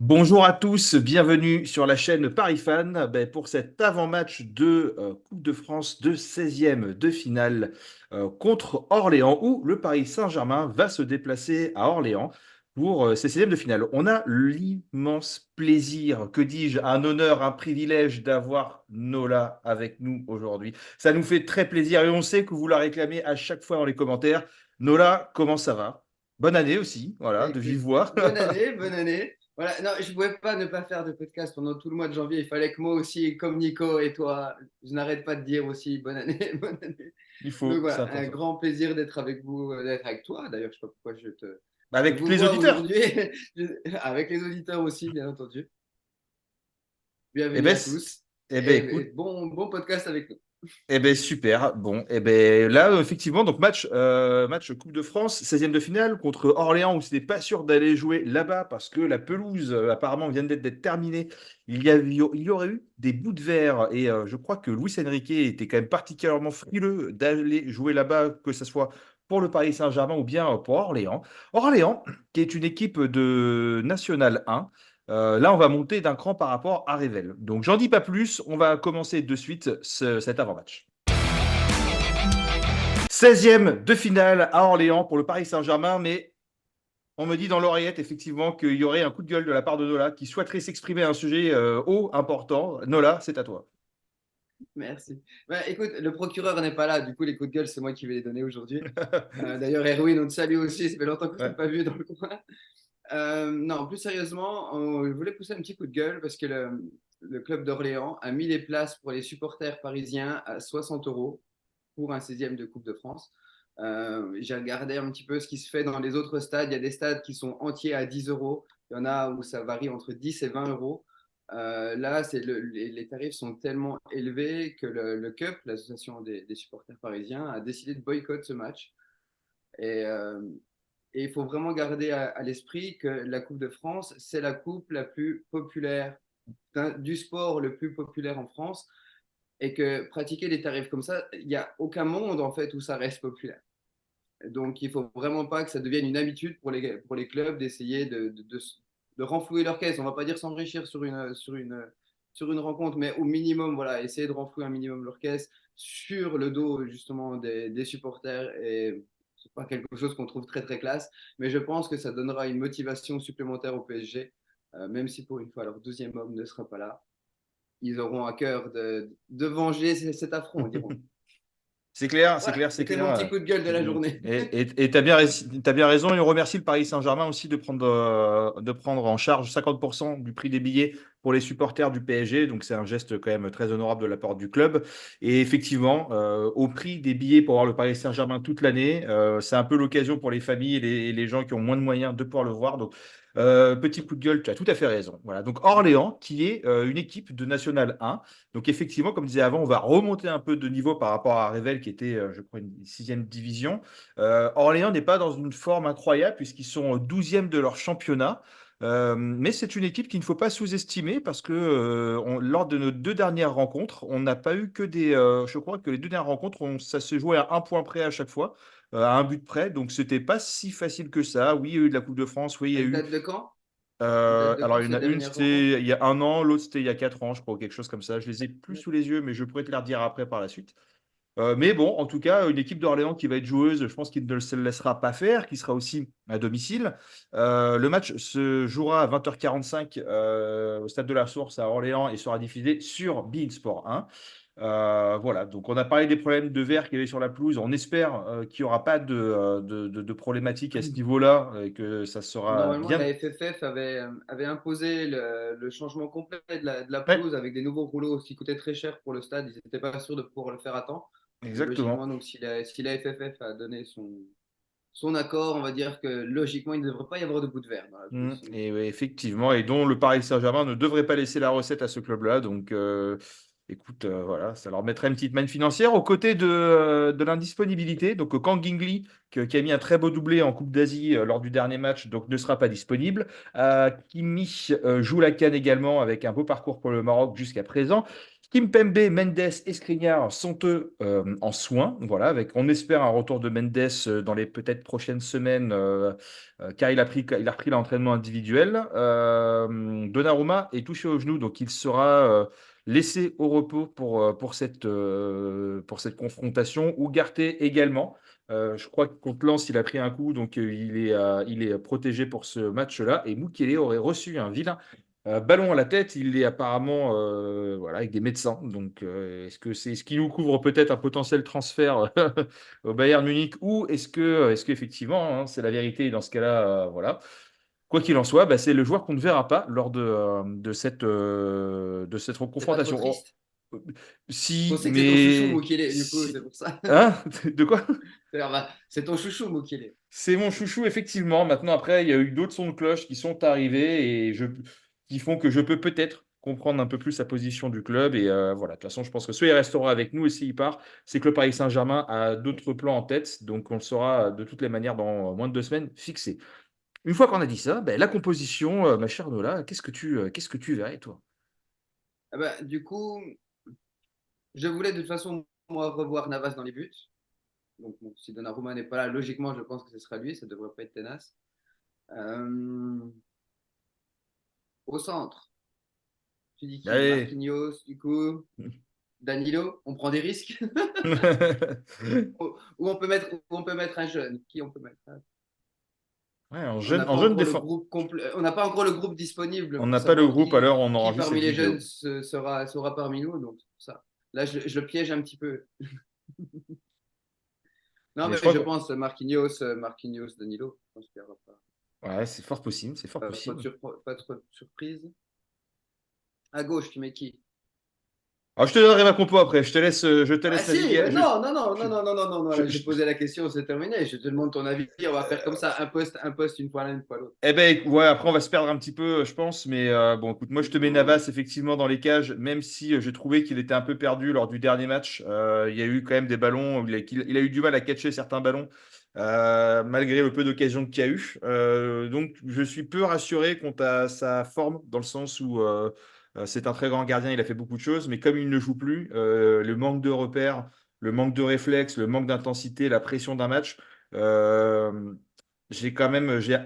Bonjour à tous, bienvenue sur la chaîne Paris Fan pour cet avant-match de Coupe de France de 16e de finale contre Orléans où le Paris Saint-Germain va se déplacer à Orléans pour ses 16e de finale. On a l'immense plaisir, que dis-je, un honneur, un privilège d'avoir Nola avec nous aujourd'hui. Ça nous fait très plaisir et on sait que vous la réclamez à chaque fois dans les commentaires. Nola, comment ça va? Bonne année aussi, voilà, de vive Écoute, voix. bonne année, bonne année. Voilà, non, je ne pouvais pas ne pas faire de podcast pendant tout le mois de janvier. Il fallait que moi aussi, comme Nico et toi, je n'arrête pas de dire aussi bonne année, bonne année. Il Donc faut, c'est voilà, un important. grand plaisir d'être avec vous, d'être avec toi. D'ailleurs, je ne sais pas pourquoi je Avec vous les vois auditeurs. aujourd'hui, avec les auditeurs aussi, bien entendu. Eh Bienvenue ben, à tous et écoute, bon podcast avec nous. super. Bon, là, effectivement, donc match Coupe de France, 16e de finale contre Orléans où c'était pas sûr d'aller jouer là-bas parce que la pelouse apparemment vient d'être terminée. Il y aurait eu des bouts de verre et je crois que Luis Enrique était quand même particulièrement frileux d'aller jouer là-bas, que ce soit pour le Paris Saint-Germain ou bien pour Orléans. Orléans, qui est une équipe de National 1. Là, on va monter d'un cran par rapport à Revel. Donc, j'en dis pas plus. On va commencer de suite cet avant-match. 16e de finale à Orléans pour le Paris Saint-Germain, mais on me dit dans l'oreillette effectivement qu'il y aurait un coup de gueule de la part de Nola qui souhaiterait s'exprimer à un sujet haut, important. Nola, c'est à toi. Merci. Bah, écoute, le procureur n'est pas là, du coup, les coups de gueule, c'est moi qui vais les donner aujourd'hui. D'ailleurs, Erwin, on te salue aussi, ça fait longtemps qu'on ne s'est Ouais. pas vu dans le coin. Non, plus sérieusement, je voulais pousser un petit coup de gueule parce que le club d'Orléans a mis les places pour les supporters parisiens à 60 euros pour un 16e de Coupe de France. J'ai regardé un petit peu ce qui se fait dans les autres stades. Il y a des stades qui sont entiers à 10 euros. Il y en a où ça varie entre 10 et 20 euros. Là, les tarifs sont tellement élevés que le CUP, l'association des supporters parisiens, a décidé de boycotter ce match. Et, euh, et il faut vraiment garder à l'esprit que la Coupe de France, c'est la coupe la plus populaire, du sport le plus populaire en France, et que pratiquer des tarifs comme ça, il n'y a aucun monde en fait où ça reste populaire. Donc il ne faut vraiment pas que ça devienne une habitude pour les clubs d'essayer de renflouer leur caisse. On ne va pas dire s'enrichir sur une rencontre, mais au minimum, voilà, essayer de renflouer un minimum leur caisse sur le dos justement des supporters. Et c'est pas quelque chose qu'on trouve très très classe, mais je pense que ça donnera une motivation supplémentaire au PSG, même si pour une fois leur deuxième homme ne sera pas là. Ils auront à cœur de venger cet affront, diront. C'est clair, c'est Voilà, clair, c'est c'était mon petit clair. coup de gueule de la journée. Et t'as bien raison. Et on remercie le Paris Saint-Germain aussi de prendre en charge 50% du prix des billets pour les supporters du PSG. Donc, c'est un geste quand même très honorable de la part du club. Et effectivement, au prix des billets pour voir le Paris Saint-Germain toute l'année, c'est un peu l'occasion pour les familles et les gens qui ont moins de moyens de pouvoir le voir. Donc, petit coup de gueule, tu as tout à fait raison. Voilà. Donc, Orléans, qui est une équipe de National 1. Donc effectivement, comme je disais avant, on va remonter un peu de niveau par rapport à Revel qui était, je crois, une sixième division. Orléans n'est pas dans une forme incroyable puisqu'ils sont 12e de leur championnat. Mais c'est une équipe qu'il ne faut pas sous-estimer parce que lors de nos deux dernières rencontres, on n'a pas eu que des. Je crois que les deux dernières rencontres, ça se jouait à un point près à chaque fois, à un but près. Donc c'était pas si facile que ça. Oui, il y a eu de la Coupe de France. Oui, il y a Elle eu date de quand? Elle date de alors, quand il y en cette a une, dernière rencontre? c'était il y a un an, l'autre, c'était il y a 4 ans, je crois, ou quelque chose comme ça. Je les ai plus Ouais. sous les yeux, mais je pourrais te les redire après par la suite. Mais bon, en tout cas, une équipe d'Orléans qui va être joueuse, je pense qu'il ne se le laissera pas faire, qui sera aussi à domicile. Le match se jouera à 20h45 au Stade de la Source à Orléans et sera diffusé sur beIN Sport 1. Voilà, donc on a parlé des problèmes de verre qu'il y avait sur la pelouse. On espère qu'il n'y aura pas de problématiques à ce niveau-là et que ça sera Normalement, bien. la FFF avait imposé le changement complet de la Ouais, pelouse avec des nouveaux rouleaux qui coûtaient très cher pour le stade. Ils n'étaient pas sûrs de pouvoir le faire à temps. Et exactement. logiquement, donc, si la FFF a donné son accord, on va dire que logiquement, il ne devrait pas y avoir de bout de verre dans la pelouse. Et ouais, effectivement, et dont le Paris Saint-Germain ne devrait pas laisser la recette à ce club-là. Donc, écoute, voilà, ça leur mettrait une petite manne financière aux côtés de l'indisponibilité. Donc, Kang Gingli, qui a mis un très beau doublé en Coupe d'Asie lors du dernier match, donc ne sera pas disponible. Kimi joue la CAN également avec un beau parcours pour le Maroc jusqu'à présent. Kimpembe, Mendes et Skriniar sont eux en soins. Voilà, avec, on espère un retour de Mendes dans les peut-être prochaines semaines, car il a repris l'entraînement individuel. Donnarumma est touché au genou, donc il sera laissé au repos pour cette confrontation. Ugarte également. Je crois que contre Lens, il a pris un coup, donc il est protégé pour ce match-là. Et Mukele aurait reçu un vilain ballon à la tête. Il est apparemment voilà, avec des médecins. Donc, est-ce que c'est ce qui nous couvre peut-être un potentiel transfert au Bayern Munich ou est-ce qu'effectivement, hein, c'est la vérité et dans ce cas-là, voilà. Quoi qu'il en soit, bah, c'est le joueur qu'on ne verra pas lors de cette C'est pas trop confrontation. Oh, triste. On si, sait que c'est ton chouchou, mais Mukele, du coup, c'est si... pour ça. Hein? De quoi? C'est ton chouchou, Mukele. C'est mon chouchou, effectivement. Maintenant, après, il y a eu d'autres sons de cloche qui sont arrivés qui font que je peux peut-être comprendre un peu plus la position du club. Et voilà, de toute façon, je pense que soit il restera avec nous et s'il part, c'est que le Paris Saint-Germain a d'autres plans en tête. Donc, on le saura de toutes les manières dans moins de 2 semaines fixé. Une fois qu'on a dit ça, ben, la composition, ma chère Nola, qu'est-ce que tu verrais, toi? Ah bah, du coup, je voulais de toute façon, moi, revoir Navas dans les buts. Donc, bon, si Donnarumma n'est pas là, logiquement, je pense que ce sera lui. Ça ne devrait pas être tenace. Euh, Au centre, tu dis qui? Allez. Marquinhos, du coup, Danilo, on prend des risques. Ou on peut mettre un jeune. Qui on peut mettre? Ouais, On n'a en pas jeune encore le défense. groupe complet. On n'a pas encore le groupe disponible On pour n'a pas le savoir groupe, alors on qui enregistre parmi cette les jeunes vidéo. sera parmi nous. Donc, ça. Là, je le piège un petit peu. Non, Mais je mais crois je que pense Marquinhos, Danilo. Je pense qu'il n'y aura ouais, c'est fort possible, c'est fort possible. pas trop de surprise. À gauche, tu mets qui? Alors, je te donnerai ma compo après. Je te Ah laisse si, naviguer. non, non, non, Je, non, non, non, non, non, non, je- là, j'ai je- posé la question, c'est terminé. Je te demande ton avis. On va faire comme ça, un poste, une fois l'un, une fois l'autre. Eh ben, ouais, après, on va se perdre un petit peu, je pense. Mais bon, écoute, moi, je te mets Navas effectivement dans les cages, même si j'ai trouvé qu'il était un peu perdu lors du dernier match. Il y a eu quand même des ballons, il a eu du mal à catcher certains ballons, malgré le peu d'occasions qu'il y a eu. Donc, je suis peu rassuré quant à sa forme, dans le sens où c'est un très grand gardien, il a fait beaucoup de choses, mais comme il ne joue plus, le manque de repères, le manque de réflexes, le manque d'intensité, la pression d'un match. euh, j'ai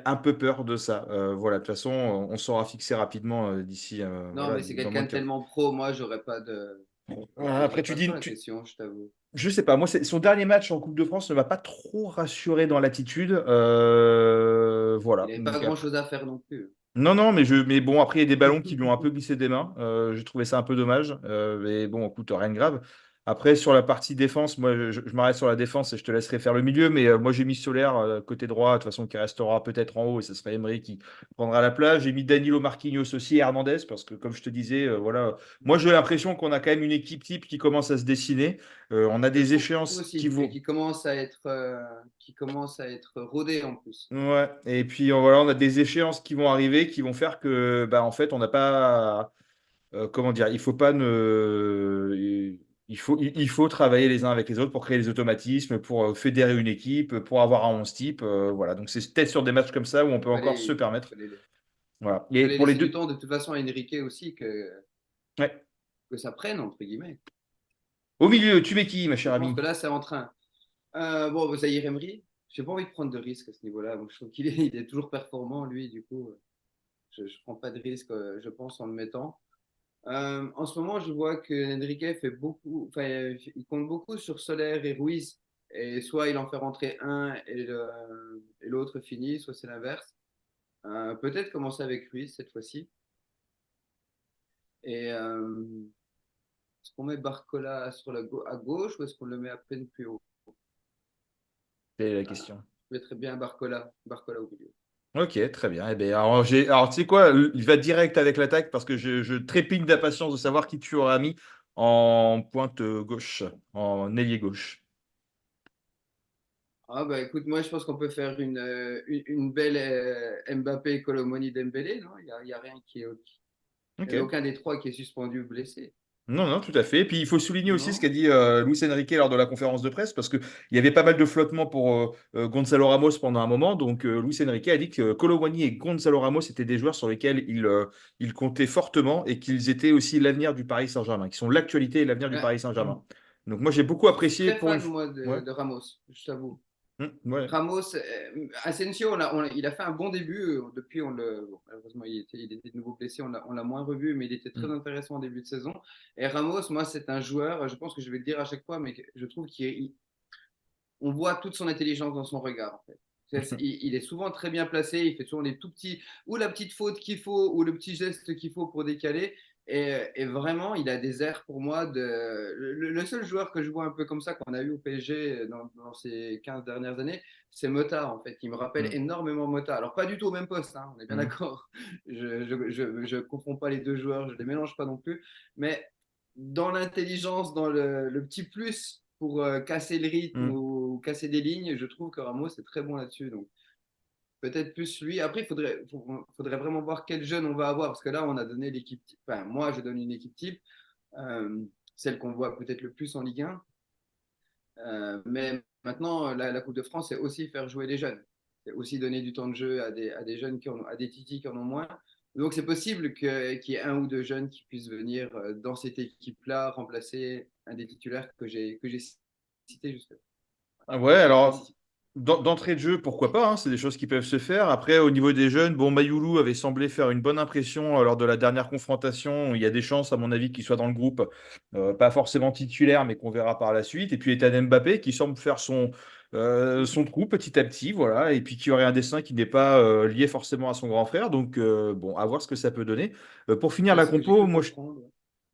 un peu peur de ça. Voilà, de toute façon, on saura fixer rapidement d'ici, Non, voilà, mais c'est dans quelqu'un moins de de 15. tellement pro, moi, j'aurais pas de. Je me Après, poserais pas trop la question, je t'avoue. je sais pas, moi, son dernier match en Coupe de France ne m'a pas trop rassuré dans l'attitude. Il Voilà. n'avait pas Donc, grand-chose à faire non plus. non, non, mais bon, après, il y a des ballons qui lui ont un peu glissé des mains. J'ai trouvé ça un peu dommage. Mais bon, écoute, rien de grave. Après, sur la partie défense, moi, je m'arrête sur la défense et je te laisserai faire le milieu. Mais moi, j'ai mis Solaire côté droit, de toute façon, qui restera peut-être en haut et ce sera Emery qui prendra la place. J'ai mis Danilo Marquinhos aussi et Hernandez parce que, comme je te disais, voilà, moi, j'ai l'impression qu'on a quand même une équipe type qui commence à se dessiner. On a Je des trouve échéances qui aussi, et vont. qui commence à être rodé en plus. Ouais, et puis voilà, on a des échéances qui vont arriver qui vont faire que, bah, en fait, on n'a pas. Comment dire, il faut pas ne, il faut travailler les uns avec les autres pour créer des automatismes, pour fédérer une équipe, pour avoir un 11 type. Voilà, donc c'est peut-être sur des matchs comme ça où on peut encore se Fallait, permettre. fallait, Voilà. Et fallait pour les laisser du deux, temps de toute façon à Enrique aussi ouais. que ça prenne, entre guillemets. Au milieu, tu mets qui, ma Je chère pense amie? que là, c'est en train. Bon, bah, Zahir Emery, j'ai pas envie de prendre de risques à ce niveau-là. Donc, je trouve il est toujours performant, lui, du coup, je ne prends pas de risques, je pense, en le mettant. En ce moment, je vois que Enrique fait beaucoup, enfin, il compte beaucoup sur Solaire et Ruiz. Et soit il en fait rentrer un et l'autre finit, soit c'est l'inverse. Peut-être commencer avec Ruiz cette fois-ci. Et est-ce qu'on met Barcola à gauche ou est-ce qu'on le met à peine plus haut? C'est la Euh, question. je mettrais bien Barcola au milieu. Ok, très bien. Eh bien, alors, tu sais quoi, il va direct avec l'attaque parce que je trépigne d'impatience de savoir qui tu auras mis en pointe gauche, en ailier gauche. Ah bah écoute, moi je pense qu'on peut faire une belle Mbappé, Colomoni, Dembélé, non? Il y a rien qui est. Il n'y Ok. en a aucun des trois qui est suspendu ou blessé. Non, non, tout à fait. Et puis il faut souligner aussi ce Non? qu'a dit Luis Enrique lors de la conférence de presse, parce qu'il y avait pas mal de flottements pour Gonzalo Ramos pendant un moment. Donc Luis Enrique a dit que Kolo Muani et Gonzalo Ramos étaient des joueurs sur lesquels il comptait fortement et qu'ils étaient aussi l'avenir du Paris Saint-Germain, qui sont l'actualité et l'avenir du Ouais. Paris Saint-Germain. Donc moi j'ai beaucoup Je suis apprécié très pour une fan, fois. moi, Ouais. de Ramos, je t'avoue. Ouais. Ramos, Asensio, il a fait un bon début. Depuis, bon, malheureusement, il était de nouveau blessé. On l'a moins revu, mais il était très Mm. intéressant en début de saison. Et Ramos, moi, c'est un joueur, je pense que je vais le dire à chaque fois, mais je trouve on voit toute son intelligence dans son regard, en fait. Il est souvent très bien placé, il fait souvent les tout petits, ou la petite faute qu'il faut, ou le petit geste qu'il faut pour décaler. Et vraiment, il a des airs pour moi le seul joueur que je vois un peu comme ça qu'on a eu au PSG dans ces 15 dernières années, c'est Mota, en fait. Il me rappelle Mm. énormément Mota. Alors, pas du tout au même poste, hein, on est bien Mm. d'accord. Je confonds pas les deux joueurs, je les mélange pas non plus. Mais dans l'intelligence, dans le petit plus pour casser le rythme Mm. ou casser des lignes, je trouve que Ramos est très bon là-dessus. Donc peut-être plus lui. Après, faudrait vraiment voir quel jeune on va avoir parce que là, on a donné l'équipe type. Enfin, moi, je donne une équipe type, euh, celle qu'on voit peut-être le plus en Ligue 1. Mais maintenant, la Coupe de France, c'est aussi faire jouer les jeunes. C'est aussi donner du temps de jeu à des jeunes à des titis qui en ont moins. Donc, c'est possible qu'il y ait un ou deux jeunes qui puissent venir dans cette équipe-là remplacer un des titulaires que j'ai cité jusque. Ah ouais, Pas alors précis. d'entrée de jeu, pourquoi pas, hein, c'est des choses qui peuvent se faire. Après, au niveau des jeunes, bon, Mayoulou avait semblé faire une bonne impression lors de la dernière confrontation. Il y a des chances, à mon avis, qu'il soit dans le groupe, pas forcément titulaire, mais qu'on verra par la suite. Et puis Ethan Mbappé qui semble faire son trou petit à petit, voilà, et puis qui aurait un destin qui n'est pas lié forcément à son grand frère. Donc, bon, à voir ce que ça peut donner. Pour finir C'est la ce que j'ai compo, cru moi, comprendre.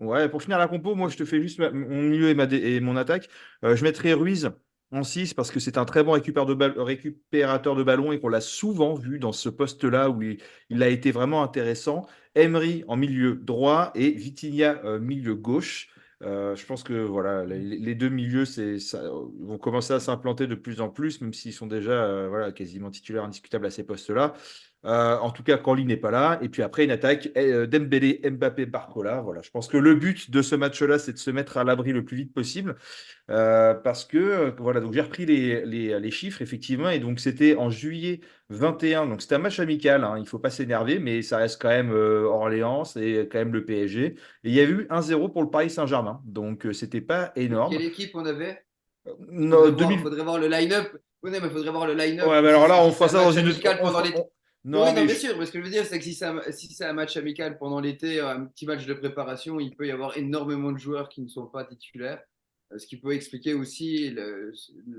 ouais, pour finir la compo, moi je te fais juste mon milieu et mon attaque. Je mettrai Ruiz en 6 parce que c'est un très bon récupérateur de ballon et qu'on l'a souvent vu dans ce poste-là où il a été vraiment intéressant. Emery en milieu droit et Vitinha milieu gauche. Je pense que voilà, les deux milieux vont commencer à s'implanter de plus en plus, même s'ils sont déjà voilà, quasiment titulaires indiscutables à ces postes-là. En tout cas, quand Lee n'est pas là. Et puis après, une attaque Dembélé, Mbappé, Barcola. Voilà. Je pense que le but de ce match-là, c'est de se mettre à l'abri le plus vite possible. Parce que, voilà, donc j'ai repris les chiffres, effectivement. Et donc, c'était en juillet 21. Donc, c'était un match amical. Hein, il ne faut pas s'énerver, mais ça reste quand même Orléans, c'est quand même le PSG. Et il y a eu 1-0 pour le Paris Saint-Germain. Donc, c'était pas énorme. Quelle équipe on avait? No, 2000. Faudrait voir le line-up. Oui, non, mais faudrait voir le line-up. Ouais, mais alors là, on Si c'est fera un ça dans match une. amical pendant l'été. Non, Oui, non, mais bien sûr. Mais ce que je veux dire, c'est que si c'est un match amical pendant l'été, un petit match de préparation, il peut y avoir énormément de joueurs qui ne sont pas titulaires. Ce qui peut expliquer aussi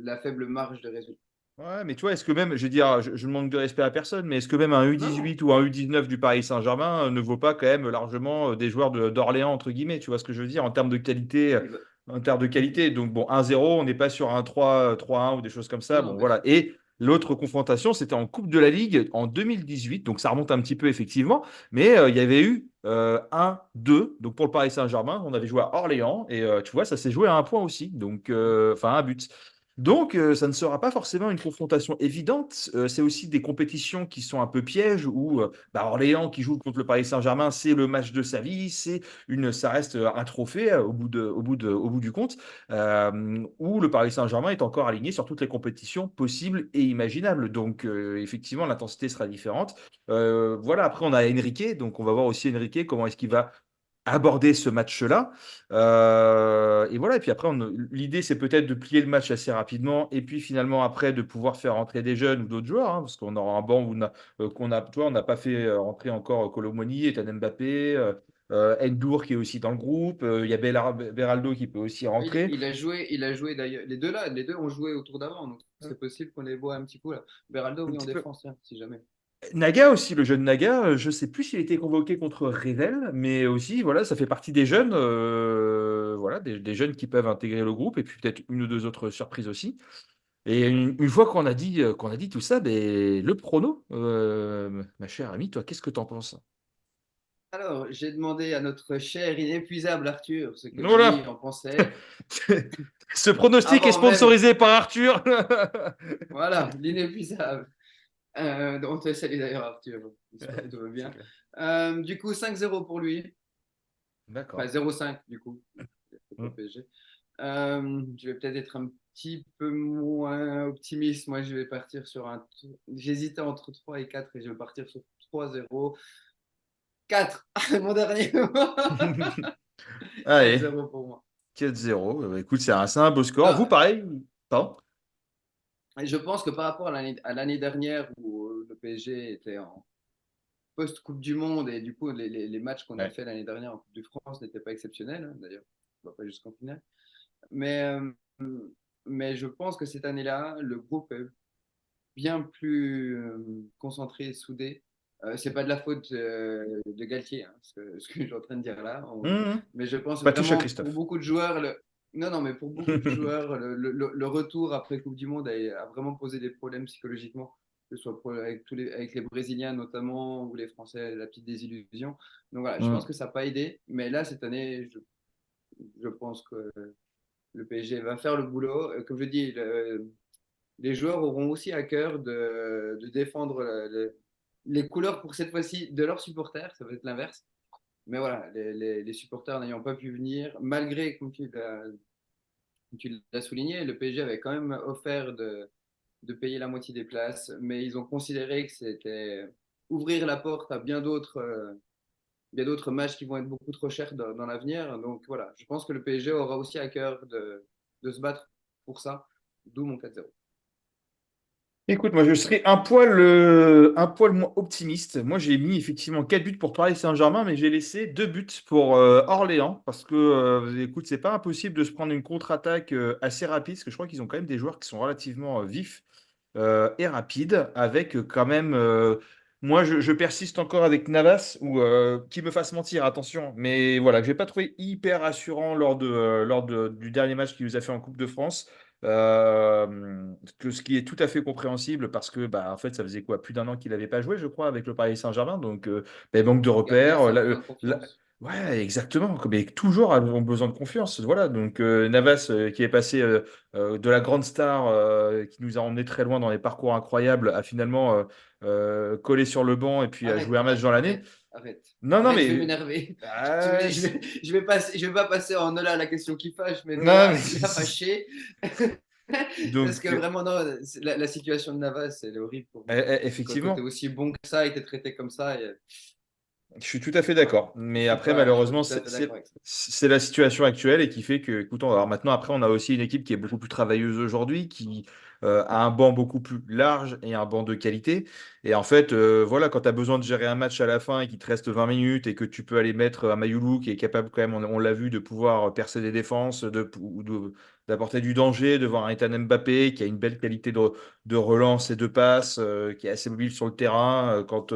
la faible marge de résultat. Ouais, mais tu vois, est-ce que même, je veux dire, je ne manque de respect à personne, mais est-ce que même un Non. U18 ou un U19 du Paris Saint-Germain ne vaut pas quand même largement des joueurs d'Orléans, entre guillemets, tu vois ce que je veux dire, en termes de qualité, Il va- en termes de qualité. Donc, bon, 1-0, on n'est pas sur un 3-1 ou des choses comme ça. Non, Bon, bien voilà. sûr. Et l'autre confrontation, c'était en Coupe de la Ligue en 2018, donc ça remonte un petit peu, effectivement, mais il y avait eu 1-2, donc pour le Paris Saint-Germain, on avait joué à Orléans, et tu vois, ça s'est joué à un point aussi, donc, enfin, un but. Donc, ça ne sera pas forcément une confrontation évidente. C'est aussi des compétitions qui sont un peu pièges où bah, Orléans qui joue contre le Paris Saint-Germain, c'est le match de sa vie, ça reste un trophée au bout du compte, où le Paris Saint-Germain est encore aligné sur toutes les compétitions possibles et imaginables. Donc, effectivement, l'intensité sera différente. Voilà, après, on a Enrique, donc on va voir aussi Enrique, comment est-ce qu'il va aborder ce match-là. Et voilà, et puis après, l'idée, c'est peut-être de plier le match assez rapidement, et puis finalement, après, de pouvoir faire rentrer des jeunes ou d'autres joueurs, hein, parce qu'on aura un banc où tu vois, on n'a pas fait rentrer encore Kolo Muani, Ethan Mbappé, Ndour qui est aussi dans le groupe, il y a Beraldo qui peut aussi rentrer. Il a joué d'ailleurs. Les deux là, les deux ont joué au tour d'avant, donc c'est possible qu'on les voit un petit coup là. Beraldo, Un oui, en petit peu. défense, tiens, si jamais. Naga aussi, le jeune Naga, je ne sais plus s'il a été convoqué contre Revel, mais aussi, voilà, ça fait partie des jeunes, voilà, des jeunes qui peuvent intégrer le groupe, et puis peut-être une ou deux autres surprises aussi. Et une fois qu'on a dit tout ça, ben, le prono, ma chère amie, toi, qu'est-ce que tu en penses? Alors, j'ai demandé à notre cher inépuisable Arthur ce que lui Voilà. en pensait Ce pronostic est avant même. sponsorisé par Arthur. Voilà, l'inépuisable. On te salue d'ailleurs, Arthur. J'espère que tout va C'est bien. clair. Du coup, 5-0 pour lui. Enfin, D'accord. 0,5 du coup, pour le Mm. PSG. Je vais peut-être être un petit peu moins optimiste. Moi, je vais partir sur un. J'hésitais entre 3 et 4 et je vais partir sur 3-0. 4, mon dernier mot. Allez, 4-0 pour moi. 4-0. Écoute, c'est un beau score. Non, Vous, pareil? Pardon? je pense que par rapport à l'année dernière où le PSG était en post-Coupe du Monde et du coup, les matchs qu'on a Ouais. fait l'année dernière en Coupe de France n'étaient pas exceptionnels, hein, d'ailleurs. On va pas jusqu'en finale. Mais je pense que cette année-là, le groupe est bien plus concentré et soudé. C'est pas de la faute de Galtier, hein, ce que je suis en train de dire là. Mhm. Mais je pense Pas touche à vraiment pour Christophe. beaucoup de joueurs, non, non, mais pour beaucoup de joueurs, le retour après Coupe du Monde a vraiment posé des problèmes psychologiquement, que ce soit avec les Brésiliens notamment ou les Français, la petite désillusion. Donc voilà, je pense Mm. que ça n'a pas aidé. Mais là, cette année, je pense que le PSG va faire le boulot. Comme je dis, les joueurs auront aussi à cœur de défendre les couleurs pour cette fois-ci de leurs supporters. Ça va être l'inverse. Mais voilà, les supporters n'ayant pas pu venir, malgré, comme tu l'as souligné, le PSG avait quand même offert de payer la moitié des places, mais ils ont considéré que c'était ouvrir la porte à bien d'autres matchs qui vont être beaucoup trop chers dans l'avenir. Donc voilà, je pense que le PSG aura aussi à cœur de se battre pour ça, d'où mon 4-0. Écoute, moi je serais un poil moins optimiste. Moi j'ai mis effectivement 4 buts pour Paris Saint-Germain, mais j'ai laissé 2 buts pour Orléans parce que, écoute, c'est pas impossible de se prendre une contre-attaque assez rapide, parce que je crois qu'ils ont quand même des joueurs qui sont relativement vifs et rapides, avec quand même. Moi je persiste encore avec Navas, ou qui me fasse mentir, attention, mais voilà, que j'ai pas trouvé hyper rassurant du dernier match qu'il nous a fait en Coupe de France. Ce qui est tout à fait compréhensible parce que bah, en fait, ça faisait quoi, plus d'un an qu'il n'avait pas joué, je crois, avec le Paris Saint-Germain. Donc, ben, manque de Gardien, repères. ça a besoin de confiance. Ouais, exactement. Mais toujours ont besoin de confiance. Voilà. Donc, Navas, qui est passé de la grande star qui nous a emmené très loin dans les parcours incroyables, à finalement coller sur le banc et puis à jouer Arrête, un match arrête, dans l'année. arrête, arrête. Non, non, Arrête, je vais mais. m'énerver. Ah, Je vais pas passer en Nola la question qui fâche, mais non, Nola, il a mais. fâché. Parce que Donc, vraiment, non, la situation de Navas, elle est horrible pour moi. Quand tu es effectivement. aussi bon que ça et tu es traité comme ça, Je suis tout à fait voilà. d'accord. Mais après, Je suis pas malheureusement, tout à fait d'accord avec ça. c'est la situation actuelle et qui fait que, écoutons, alors maintenant, après, on a aussi une équipe qui est beaucoup plus travailleuse aujourd'hui, qui a un banc beaucoup plus large et un banc de qualité. Et en fait, voilà, quand tu as besoin de gérer un match à la fin et qu'il te reste 20 minutes et que tu peux aller mettre un Mayoulou qui est capable, quand même, on l'a vu, de pouvoir percer des défenses, d'apporter du danger, de voir un Ethan Mbappé qui a une belle qualité de relance et de passe, qui est assez mobile sur le terrain, quand.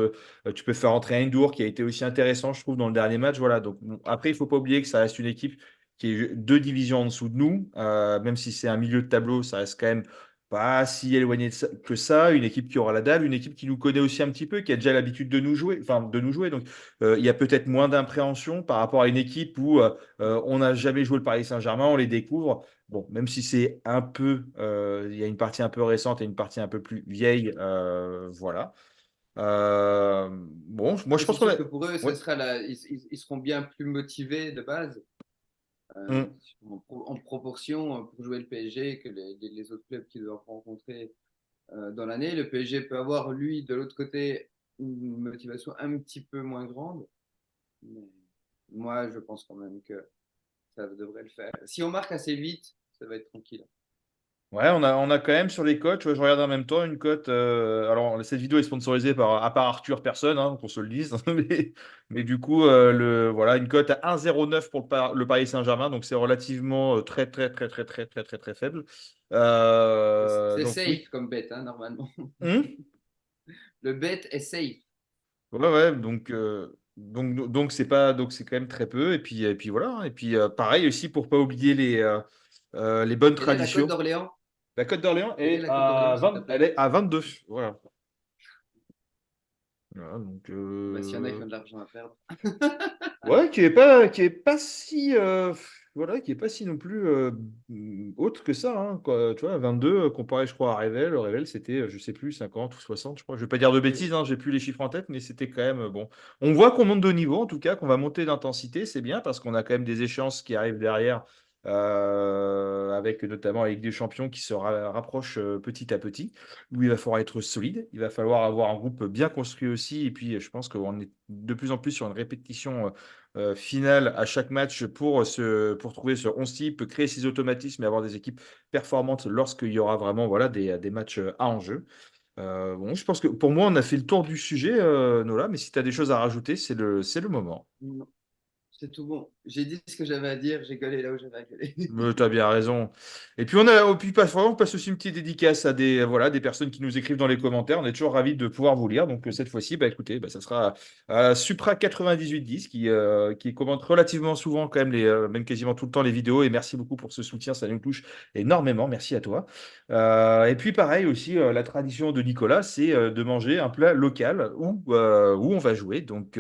Tu peux faire entrer un Ndour qui a été aussi intéressant, je trouve, dans le dernier match. Voilà. Donc, bon, après, il ne faut pas oublier que ça reste une équipe qui est 2 divisions en dessous de nous. Même si c'est un milieu de tableau, ça reste quand même pas si éloigné que ça. Une équipe qui aura la dalle, une équipe qui nous connaît aussi un petit peu, qui a déjà l'habitude de nous jouer. Enfin, de nous jouer. Donc, il y a peut-être moins d'impréhension par rapport à une équipe où on n'a jamais joué le Paris Saint-Germain, on les découvre. Bon, même si c'est un peu, il y a une partie un peu récente et une partie un peu plus vieille, voilà. Bon, moi je Mais c'est pense qu'on a. sûr que pour eux, Ouais. ils seront bien plus motivés de base, euh, Mm. en proportion pour jouer le PSG que les autres clubs qu'ils doivent rencontrer dans l'année. Le PSG peut avoir, lui, de l'autre côté, une motivation un petit peu moins grande. Mais moi, je pense quand même que ça devrait le faire. Si on marque assez vite, ça va être tranquille. Ouais, on a quand même sur les cotes, tu vois, je regarde en même temps une cote. Alors, cette vidéo est sponsorisée par, à part Arthur, personne, hein, qu'on se le dise. Mais du coup, voilà, une cote à 1,09 pour le Paris Saint-Germain. Donc, c'est relativement très, très, très, très, très, très, très, très faible. C'est Donc, oui. safe comme bet, hein, normalement. Hmm. Le bet est safe. Ouais, ouais, donc c'est pas, donc c'est quand même très peu. Et puis voilà, hein. Et puis, pareil aussi, pour pas oublier les bonnes Quelle est la cote traditions. d'Orléans? La Côte d'Orléans Quelle est est la cote à d'Orléans, s'il te 20, elle plaît? est à 22. Voilà. Voilà, donc, Bah, s'il y en a qui ont de l'argent à perdre. ouais, qui est pas si. voilà, qui est pas si non plus haute que ça, hein, quoi. Tu vois, 22 comparé, je crois, à Revel. Revel, c'était, je sais plus, 50 ou 60, je crois. Je vais pas dire de Oui. bêtises, hein, j'ai plus les chiffres en tête, mais c'était quand même bon. On voit qu'on monte de niveau, en tout cas, qu'on va monter d'intensité, c'est bien parce qu'on a quand même des échéances qui arrivent derrière, avec notamment la Ligue des Champions qui se rapproche petit à petit, où il va falloir être solide, il va falloir avoir un groupe bien construit aussi, et puis je pense qu'on est de plus en plus sur une répétition finale à chaque match pour trouver ce 11 type, créer ses automatismes et avoir des équipes performantes lorsqu'il y aura vraiment voilà, des matchs à enjeu. Bon, je pense que pour moi, on a fait le tour du sujet, Nola, mais si tu as des choses à rajouter, c'est le moment. Non, c'est tout bon. J'ai dit ce que j'avais à dire, j'ai gueulé là où j'avais à gueuler. Tu as bien raison. Et puis on passe aussi une petite dédicace à des personnes qui nous écrivent dans les commentaires. On est toujours ravis de pouvoir vous lire. Donc cette fois-ci, bah écoutez, ça sera Supra 9810 qui commente relativement souvent quand même même quasiment tout le temps les vidéos. Et merci beaucoup pour ce soutien, ça nous touche énormément. Merci à toi. Et puis pareil aussi, la tradition de Nicolas, c'est de manger un plat local où on va jouer. Donc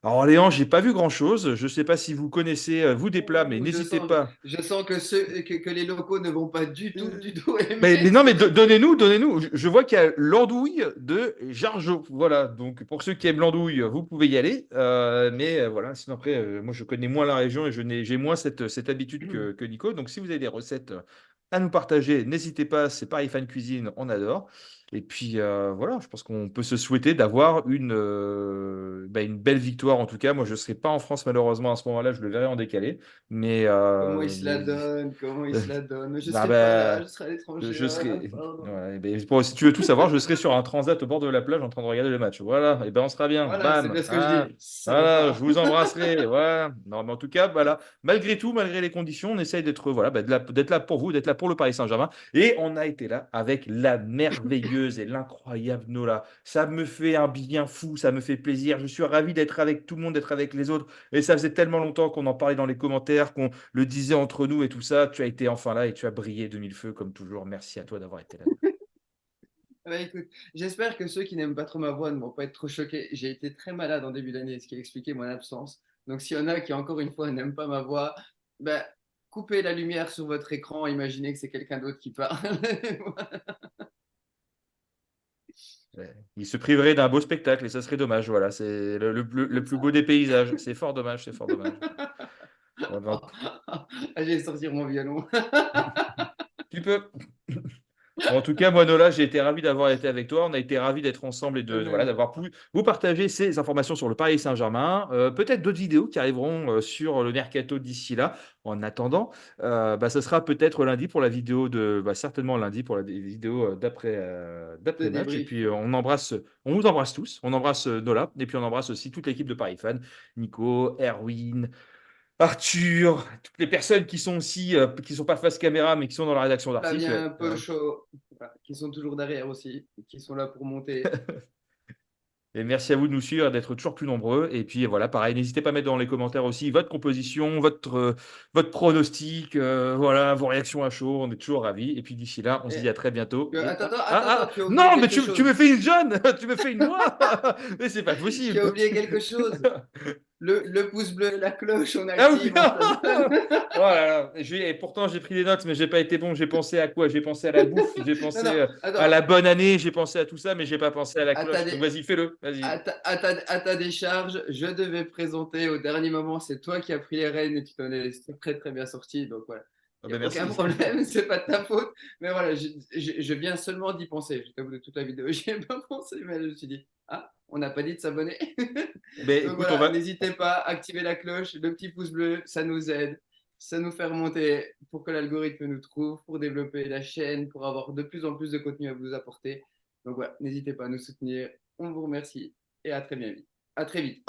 à Orléans, j'ai pas vu grand-chose. Je sais pas si vous connaissez vous des plats, mais Ouh, n'hésitez pas. je sens que, que les locaux ne vont pas du tout Mais aimer non, mais cette donnez-nous, donnez-nous. Je vois qu'il y a l'andouille de Jargeau. Voilà, donc pour ceux qui aiment l'andouille, vous pouvez y aller. Mais voilà, sinon après, moi je connais moins la région et j'ai moins cette habitude que Nico. Donc si vous avez des recettes à nous partager, n'hésitez pas. C'est pareil, fan cuisine, on adore. Et puis voilà, je pense qu'on peut se souhaiter d'avoir une belle victoire en tout cas. Moi je ne serai pas en France malheureusement à ce moment-là, je le verrai en décalé. Mais, Comment il euh, se la mais... donne, comment il se la donne. Je Ah serai pas là, ben, je serai à je, l'étranger. je Ah, serai. pardon. Ouais, ben, si tu veux tout savoir, je serai sur un transat au bord de la plage en train de regarder le match. Voilà, et ben on sera bien. Voilà, c'est Bam. bien ce que je Ah, dis. voilà, je Salopard. vous embrasserai. Voilà. Non, mais en tout cas, voilà. Malgré tout, malgré les conditions, on essaye d'être voilà, d'être là pour vous, d'être là pour le Paris Saint-Germain. Et on a été là avec la merveilleuse et l'incroyable Nola. Ça me fait un bien fou, ça me fait plaisir. Je suis ravi d'être avec tout le monde, d'être avec les autres. Et ça faisait tellement longtemps qu'on en parlait dans les commentaires, qu'on le disait entre nous et tout ça. Tu as été enfin là et tu as brillé de mille feux comme toujours. Merci à toi d'avoir été là. Bah, écoute, j'espère que ceux qui n'aiment pas trop ma voix ne vont pas être trop choqués. J'ai été très malade en début d'année, ce qui a expliqué mon absence. Donc, s'il y en a qui, encore une fois, n'aiment pas ma voix, bah, coupez la lumière sur votre écran, imaginez que c'est quelqu'un d'autre qui parle. Ouais. Il se priverait d'un beau spectacle et ça serait dommage. Voilà, c'est le Comme plus ça. beau des paysages. C'est fort dommage, c'est fort dommage. Bon, Ah, j'ai sortir mon violon. tu peux. Bon, en tout cas, moi, Nola, j'ai été ravi d'avoir été avec toi. On a été ravis d'être ensemble et De voilà, même. d'avoir pu vous partager ces informations sur le Paris Saint-Germain. Peut-être d'autres vidéos qui arriveront sur le Mercato d'ici là. En attendant, ce sera peut-être lundi pour la vidéo certainement lundi pour la vidéo De d'après-match. Et débrief. puis, on vous embrasse tous. On embrasse Nola. Et puis, on embrasse aussi toute l'équipe de Paris Fan. Nico, Erwin, Arthur, toutes les personnes qui sont aussi, qui sont pas face caméra, mais qui sont dans la rédaction d'articles. Flavien, Pochot, voilà, qui sont toujours derrière aussi, qui sont là pour monter. Et merci à vous de nous suivre, d'être toujours plus nombreux. Et puis voilà, pareil, n'hésitez pas à mettre dans les commentaires aussi votre composition, votre pronostic, voilà, vos réactions à chaud. On est toujours ravis. Et puis d'ici là, on se dit Et, à très bientôt. Et attends, tu as oublié non, mais quelque tu chose. me fais une jeune, tu me fais une moi. Mais c'est pas Tu as possible. oublié quelque chose. Le pouce bleu et la cloche, on Ah oui, active, on se la donne. voilà. Et pourtant, j'ai pris des notes, mais j'ai pas été bon. J'ai pensé à quoi? J'ai pensé à la bouffe, j'ai Non, pensé non, à la attends. bonne année, j'ai pensé à tout ça, mais j'ai pas pensé à la À ta, cloche. Donc dé- vas-y, fais-le. Vas-y. à ta décharge, je devais présenter au dernier moment. C'est toi qui as pris les rênes et tu t'en es très très bien sorti. Donc voilà, Ah il n'y ben a aucun merci. problème, c'est pas de ta faute. Mais voilà, je viens seulement d'y penser. Je t'avoue de toute la vidéo, j'y ai pas pensé, mais je me suis dit, ah, on n'a pas dit de s'abonner. Ben Donc écoute, on voilà, va. n'hésitez pas, activez la cloche, le petit pouce bleu, ça nous aide. Ça nous fait remonter pour que l'algorithme nous trouve, pour développer la chaîne, pour avoir de plus en plus de contenu à vous apporter. Donc voilà, n'hésitez pas à nous soutenir. On vous remercie et à très bien vite. À très vite.